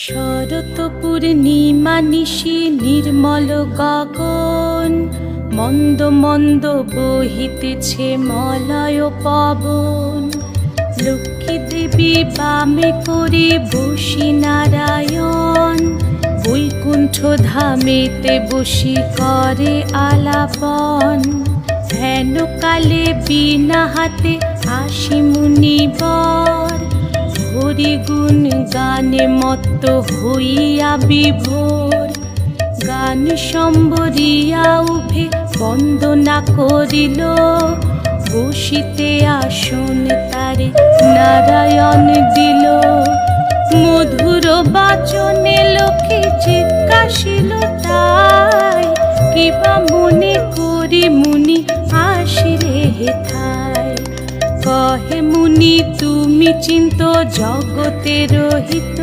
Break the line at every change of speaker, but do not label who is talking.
শরৎ পূর্ণিমা নিশি নির্মল গগন, মন্দ মন্দ বহিতেছে মলয় পবন। লক্ষ্মী দেবী বামে করে বসি নারায়ণ, বৈকুণ্ঠ ধামেতে বসি করে আলাপন। হেন কালে বিনা হাতে আসি মুনিবর, হরি গুণ গানে মত্ত হইয়া বিভোর। গান সম্বরিয়া উভে বন্দনা করিল, বসিতে আসন তারে নারায়ণ দিল। মধুর বাচনে লোকে জিজ্ঞাসিল তাই, কিবা মনে করি মুনি আসিলে হেথায়। কহে মুনি তুমি চিন্ত জগতের হিত,